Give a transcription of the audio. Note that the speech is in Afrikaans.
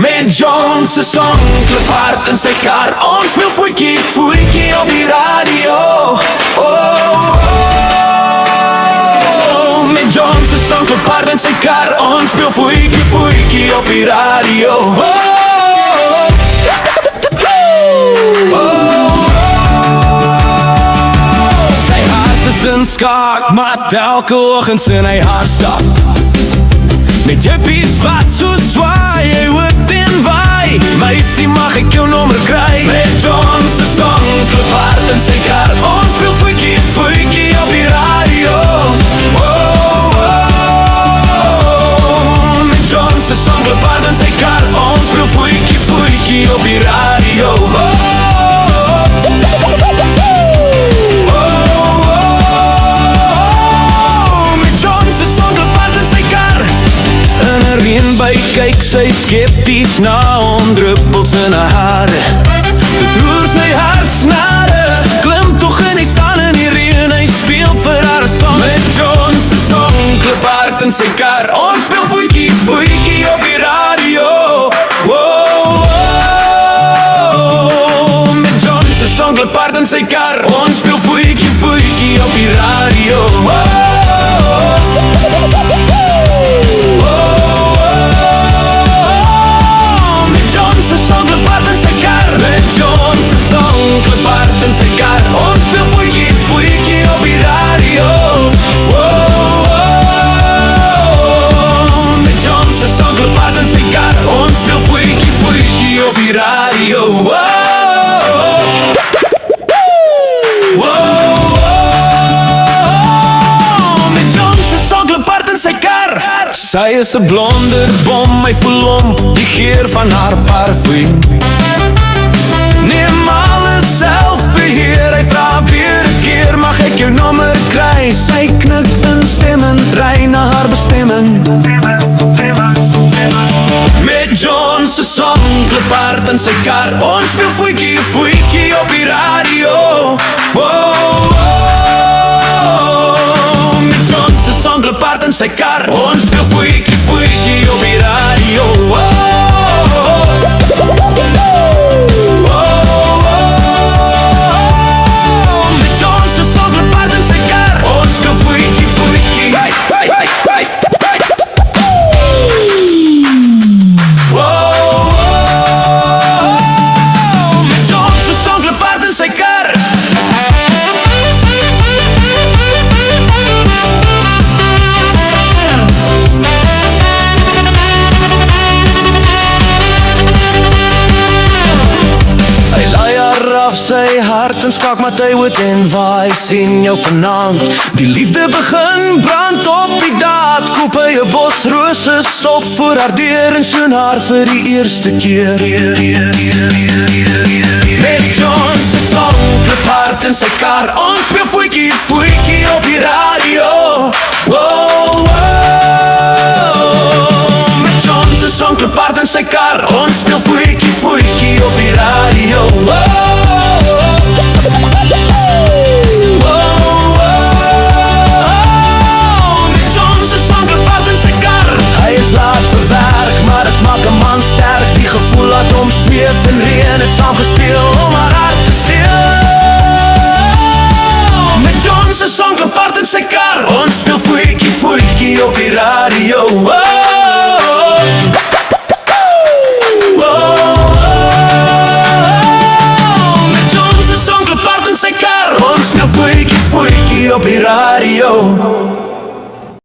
Met John se song klip hard in sy kar. Ons speel voetjie, voetjie op die radio. Oh, oh, oh. Met John se song klip hard in sy kar. Ons speel voetjie, voetjie op die radio. Oh, oh, oh. Sy hart is in skaak, maar elke oggend sien hy haar stap. Met juppies wat so zwaai, jy hoort en waai. Meisie, mag ek jou nommer kry? Met John se song klip hard in sy kar. Ons speel voetjie, voetjie op die radio. Oh, oh. Met John se song klip hard in sy kar. Ons speel voetjie, voetjie op die radio. Oh, by kyk sy skepties na ondruppels in haar hare. Dit roer sy hartsnare, klim toch en hy staan in die reën. Hy speel vir haar song. Met John se song klip hard in sy kar. Ons speel voetjie, voetjie op die radio. Wow, wow. Met John se song klip hard in sy kar. Ons speel voetjie, voetjie op die radio. Wow. In sy kar, ons speel voetjie, voetjie op die radio. Oh, oh. Met John se song klip hard in sy kar. Ons speel voetjie, voetjie op die radio. Oh, oh, oh. Met John se song klip hard in sy kar. Sy is 'n blonde bom, my voel om die geur van haar parfum. Neem alles self beheer, hy vraag weer 'n keer, mag ek jou nommer kry? Sy knik instemmend, ry na haar bestemming. Met John se song klip hard in sy kar. Ons speel voetjie, voetjie op die radio. Oh, oh. Met John se song klip hard in sy kar. Ons speel voetjie, voetjie op die radio. Oh, oh. Sy hart en skak maar hy hoort en waai. Sien jou vanaand, die liefde begin brand op die daad. Koop hy 'n bos rose, stop voor haar deur en soen haar vir die eerste keer. Met John se song klip hard in sy kar. Ons speel voetjie, voetjie op die radio. Oh, oh. Met John se song klip hard in sy kar. Ons speel voetjie, voetjie op die radio. Oh. Laat hom zweef in reën, het saam gespeel om haar hart te steel. Met John se song klip hard in sy kar. Ons speel voetjie, voetjie op die radio. Oh, oh, oh. Met John se song klip hard in sy kar. Ons speel voetjie, voetjie op die radio.